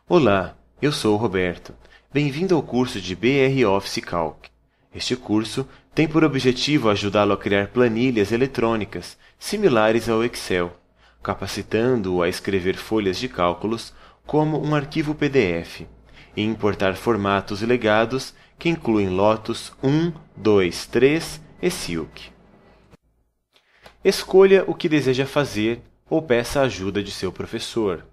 Olá, eu sou o Roberto. Bem-vindo ao curso de BR Office Calc. Este curso tem por objetivo ajudá-lo a criar planilhas eletrônicas similares ao Excel, capacitando-o a escrever folhas de cálculos como um arquivo PDF e importar formatos legados que incluem Lotus 1, 2, 3 e Silk. Escolha o que deseja fazer ou peça a ajuda de seu professor.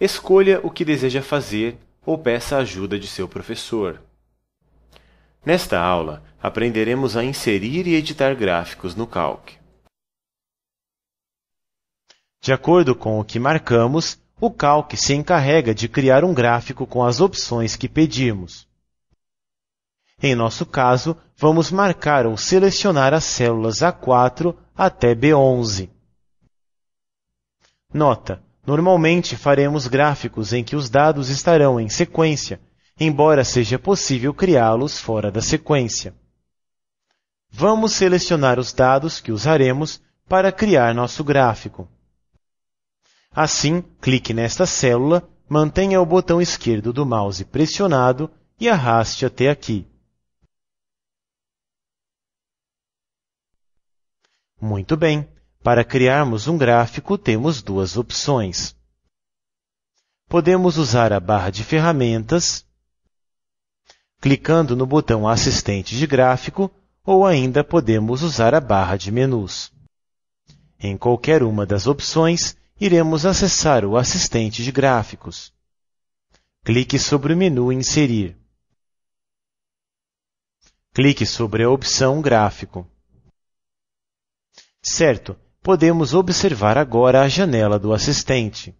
Escolha o que deseja fazer ou peça a ajuda de seu professor. Nesta aula, aprenderemos a inserir e editar gráficos no Calc. De acordo com o que marcamos, o Calc se encarrega de criar um gráfico com as opções que pedimos. Em nosso caso, vamos marcar ou selecionar as células A4 até B11. Nota: normalmente faremos gráficos em que os dados estarão em sequência, embora seja possível criá-los fora da sequência. Vamos selecionar os dados que usaremos para criar nosso gráfico. Assim, clique nesta célula, mantenha o botão esquerdo do mouse pressionado e arraste até aqui. Muito bem. Para criarmos um gráfico, temos duas opções. Podemos usar a barra de ferramentas, clicando no botão Assistente de Gráfico, ou ainda podemos usar a barra de menus. Em qualquer uma das opções, iremos acessar o assistente de gráficos. Clique sobre o menu Inserir. Clique sobre a opção Gráfico. Certo, podemos observar agora a janela do assistente.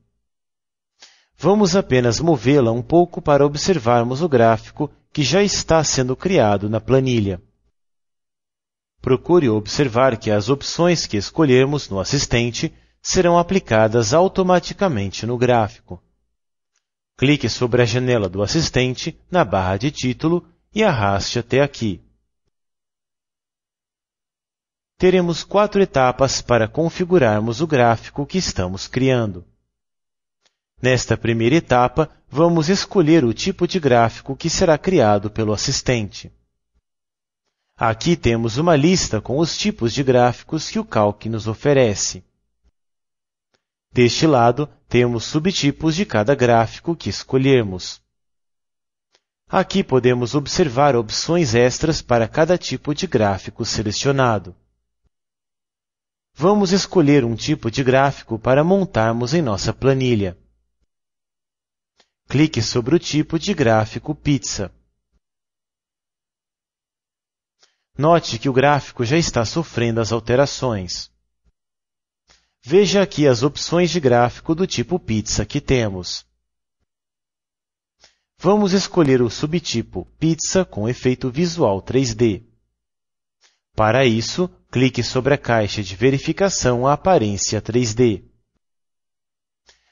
Vamos apenas movê-la um pouco para observarmos o gráfico que já está sendo criado na planilha. Procure observar que as opções que escolhermos no assistente serão aplicadas automaticamente no gráfico. Clique sobre a janela do assistente na barra de título e arraste até aqui. Teremos 4 etapas para configurarmos o gráfico que estamos criando. Nesta primeira etapa, vamos escolher o tipo de gráfico que será criado pelo assistente. Aqui temos uma lista com os tipos de gráficos que o Calc nos oferece. Deste lado, temos subtipos de cada gráfico que escolhermos. Aqui podemos observar opções extras para cada tipo de gráfico selecionado. Vamos escolher um tipo de gráfico para montarmos em nossa planilha. Clique sobre o tipo de gráfico Pizza. Note que o gráfico já está sofrendo as alterações. Veja aqui as opções de gráfico do tipo Pizza que temos. Vamos escolher o subtipo Pizza com efeito visual 3D. Para isso, clique sobre a caixa de verificação à aparência 3D.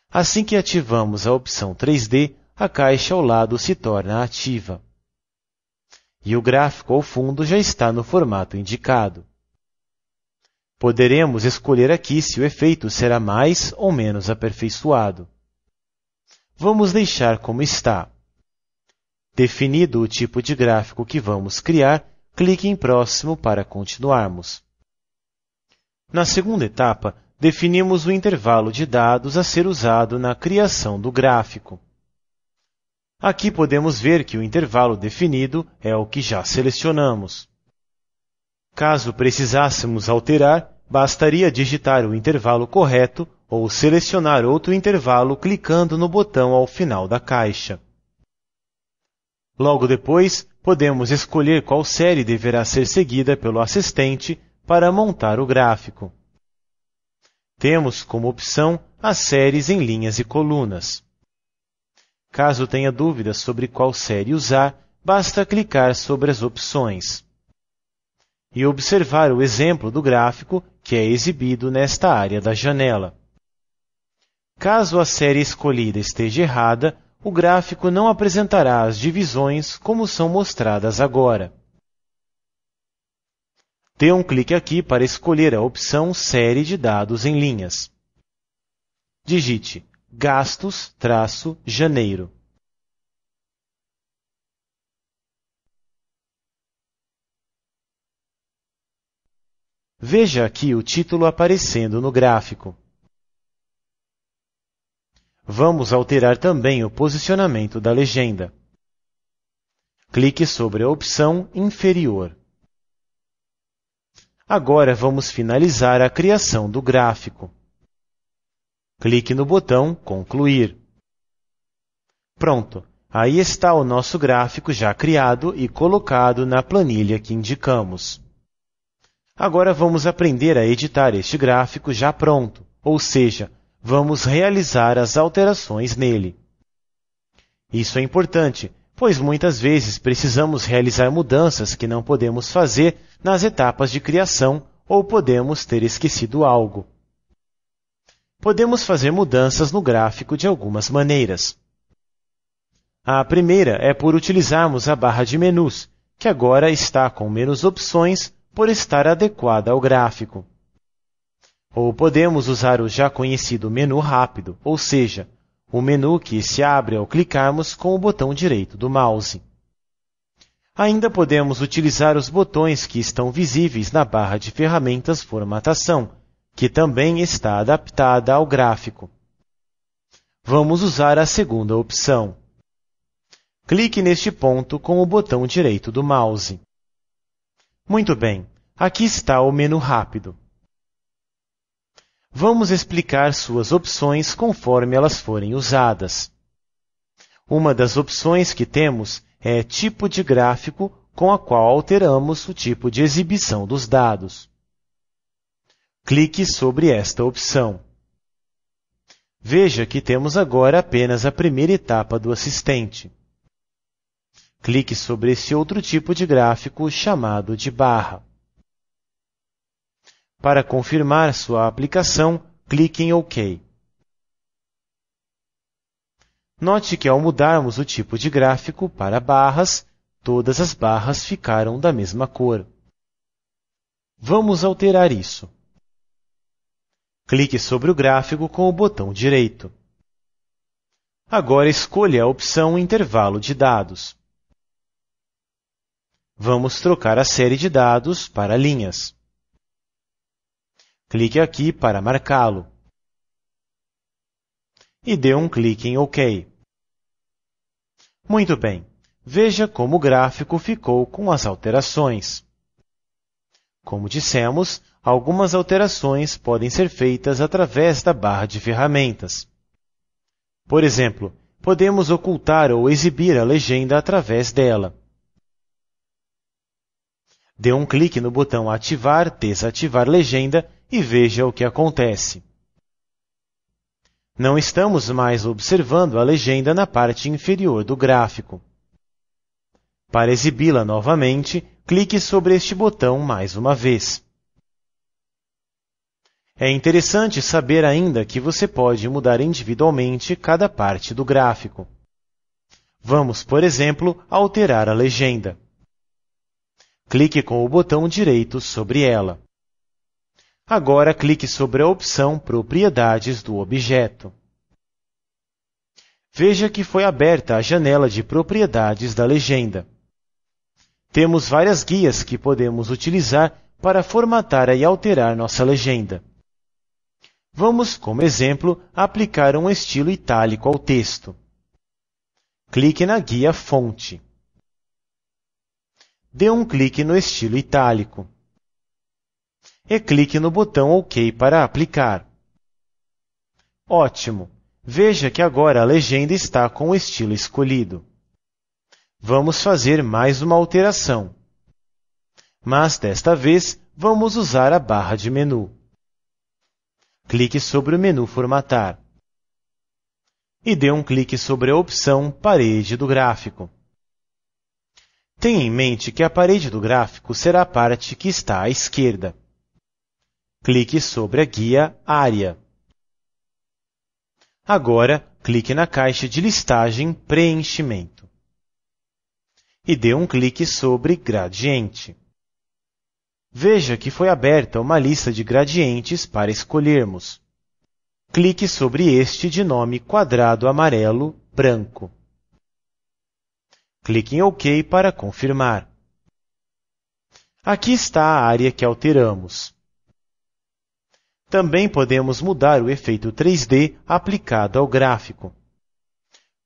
Assim que ativamos a opção 3D, a caixa ao lado se torna ativa. E o gráfico ao fundo já está no formato indicado. Poderemos escolher aqui se o efeito será mais ou menos aperfeiçoado. Vamos deixar como está. Definido o tipo de gráfico que vamos criar, clique em Próximo para continuarmos. Na segunda etapa, definimos o intervalo de dados a ser usado na criação do gráfico. Aqui podemos ver que o intervalo definido é o que já selecionamos. Caso precisássemos alterar, bastaria digitar o intervalo correto ou selecionar outro intervalo clicando no botão ao final da caixa. Logo depois, podemos escolher qual série deverá ser seguida pelo assistente para montar o gráfico. Temos como opção as séries em linhas e colunas. Caso tenha dúvidas sobre qual série usar, basta clicar sobre as opções e observar o exemplo do gráfico que é exibido nesta área da janela. Caso a série escolhida esteja errada, o gráfico não apresentará as divisões como são mostradas agora. Dê um clique aqui para escolher a opção Série de dados em linhas. Digite gastos-janeiro. Veja aqui o título aparecendo no gráfico. Vamos alterar também o posicionamento da legenda. Clique sobre a opção Inferior. Agora vamos finalizar a criação do gráfico. Clique no botão Concluir. Pronto! Aí está o nosso gráfico já criado e colocado na planilha que indicamos. Agora vamos aprender a editar este gráfico já pronto, ou seja, vamos realizar as alterações nele. Isso é importante, pois muitas vezes precisamos realizar mudanças que não podemos fazer nas etapas de criação ou podemos ter esquecido algo. Podemos fazer mudanças no gráfico de algumas maneiras. A primeira é por utilizarmos a barra de menus, que agora está com menos opções por estar adequada ao gráfico. Ou podemos usar o já conhecido menu rápido, ou seja, o menu que se abre ao clicarmos com o botão direito do mouse. Ainda podemos utilizar os botões que estão visíveis na barra de ferramentas Formatação, que também está adaptada ao gráfico. Vamos usar a segunda opção. Clique neste ponto com o botão direito do mouse. Muito bem, aqui está o menu rápido. Vamos explicar suas opções conforme elas forem usadas. Uma das opções que temos é Tipo de gráfico, com a qual alteramos o tipo de exibição dos dados. Clique sobre esta opção. Veja que temos agora apenas a primeira etapa do assistente. Clique sobre esse outro tipo de gráfico chamado de barra. Para confirmar sua aplicação, clique em OK. Note que ao mudarmos o tipo de gráfico para barras, todas as barras ficaram da mesma cor. Vamos alterar isso. Clique sobre o gráfico com o botão direito. Agora escolha a opção Intervalo de dados. Vamos trocar a série de dados para linhas. Clique aqui para marcá-lo. E dê um clique em OK. Muito bem. Veja como o gráfico ficou com as alterações. Como dissemos, algumas alterações podem ser feitas através da barra de ferramentas. Por exemplo, podemos ocultar ou exibir a legenda através dela. Dê um clique no botão Ativar, Desativar legenda e veja o que acontece. Não estamos mais observando a legenda na parte inferior do gráfico. Para exibi-la novamente, clique sobre este botão mais uma vez. É interessante saber ainda que você pode mudar individualmente cada parte do gráfico. Vamos, por exemplo, alterar a legenda. Clique com o botão direito sobre ela. Agora clique sobre a opção Propriedades do objeto. Veja que foi aberta a janela de propriedades da legenda. Temos várias guias que podemos utilizar para formatar e alterar nossa legenda. Vamos, como exemplo, aplicar um estilo itálico ao texto. Clique na guia Fonte. Dê um clique no estilo itálico. E clique no botão OK para aplicar. Ótimo! Veja que agora a legenda está com o estilo escolhido. Vamos fazer mais uma alteração. Mas, desta vez, vamos usar a barra de menu. Clique sobre o menu Formatar. E dê um clique sobre a opção Parede do gráfico. Tenha em mente que a parede do gráfico será a parte que está à esquerda. Clique sobre a guia Área. Agora, clique na caixa de listagem Preenchimento. E dê um clique sobre Gradiente. Veja que foi aberta uma lista de gradientes para escolhermos. clique sobre este de nome quadrado amarelo branco. Clique em OK para confirmar. Aqui está a área que alteramos. Também podemos mudar o efeito 3D aplicado ao gráfico.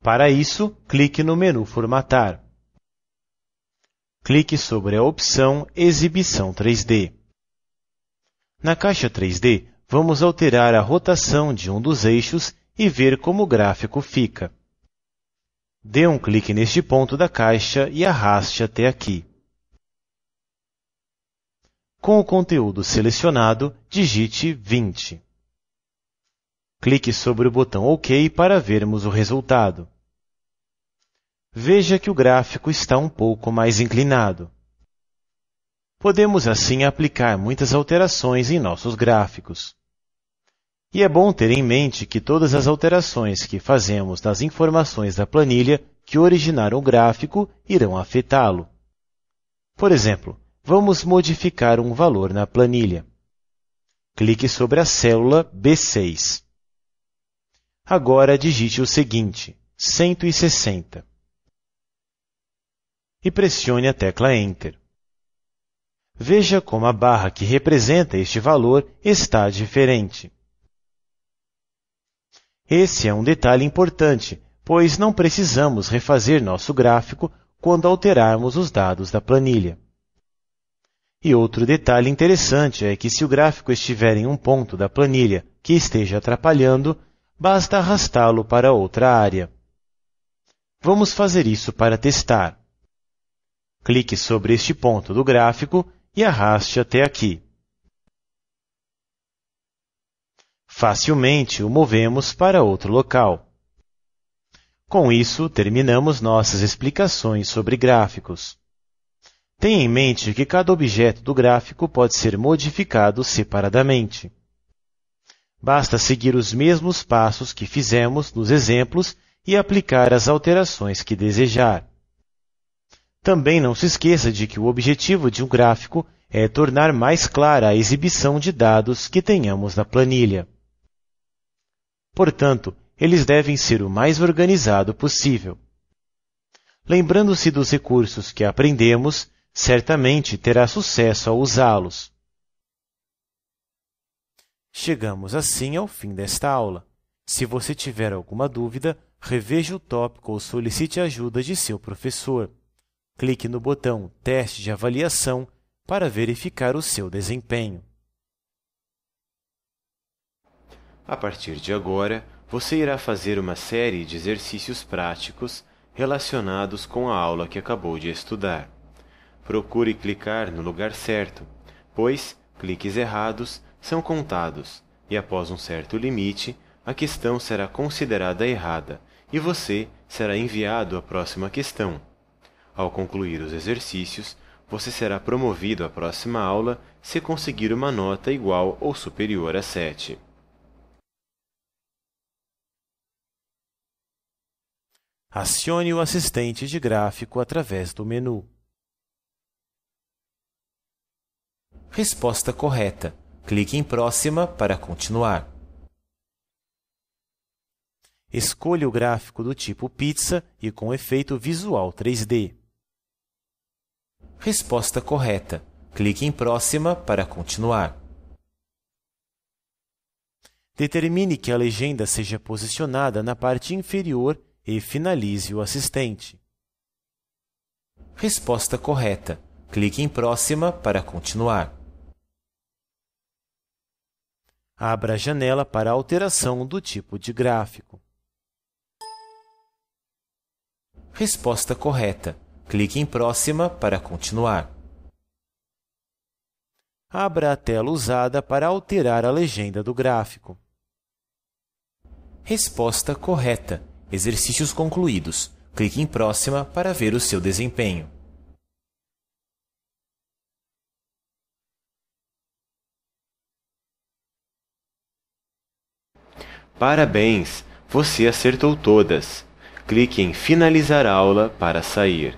Para isso, clique no menu Formatar. Clique sobre a opção Exibição 3D. Na caixa 3D, vamos alterar a rotação de um dos eixos e ver como o gráfico fica. Dê um clique neste ponto da caixa e arraste até aqui. Com o conteúdo selecionado, digite 20. Clique sobre o botão OK para vermos o resultado. Veja que o gráfico está um pouco mais inclinado. Podemos assim aplicar muitas alterações em nossos gráficos. E é bom ter em mente que todas as alterações que fazemos nas informações da planilha que originaram o gráfico irão afetá-lo. Por exemplo, vamos modificar um valor na planilha. Clique sobre a célula B6. Agora digite o seguinte, 160. E pressione a tecla Enter. Veja como a barra que representa este valor está diferente. Esse é um detalhe importante, pois não precisamos refazer nosso gráfico quando alterarmos os dados da planilha. E outro detalhe interessante é que se o gráfico estiver em um ponto da planilha que esteja atrapalhando, basta arrastá-lo para outra área. Vamos fazer isso para testar. Clique sobre este ponto do gráfico e arraste até aqui. Facilmente o movemos para outro local. Com isso, terminamos nossas explicações sobre gráficos. Tenha em mente que cada objeto do gráfico pode ser modificado separadamente. Basta seguir os mesmos passos que fizemos nos exemplos e aplicar as alterações que desejar. Também não se esqueça de que o objetivo de um gráfico é tornar mais clara a exibição de dados que tenhamos na planilha. Portanto, eles devem ser o mais organizado possível. Lembrando-se dos recursos que aprendemos, certamente terá sucesso ao usá-los. Chegamos assim ao fim desta aula. Se você tiver alguma dúvida, reveja o tópico ou solicite a ajuda de seu professor. Clique no botão Teste de avaliação para verificar o seu desempenho. A partir de agora, você irá fazer uma série de exercícios práticos relacionados com a aula que acabou de estudar. Procure clicar no lugar certo, pois cliques errados são contados e, após um certo limite, a questão será considerada errada e você será enviado à próxima questão. Ao concluir os exercícios, você será promovido à próxima aula se conseguir uma nota igual ou superior a 7. Acione o assistente de gráfico através do menu. Resposta correta. Clique em Próxima para continuar. Escolha o gráfico do tipo pizza e com efeito visual 3D. Resposta correta. Clique em Próxima para continuar. Determine que a legenda seja posicionada na parte inferior e finalize o assistente. Resposta correta. Clique em Próxima para continuar. Abra a janela para alteração do tipo de gráfico. Resposta correta. Clique em Próxima para continuar. Abra a tela usada para alterar a legenda do gráfico. Resposta correta. Exercícios concluídos. Clique em Próxima para ver o seu desempenho. Parabéns! Você acertou todas! Clique em Finalizar aula para sair.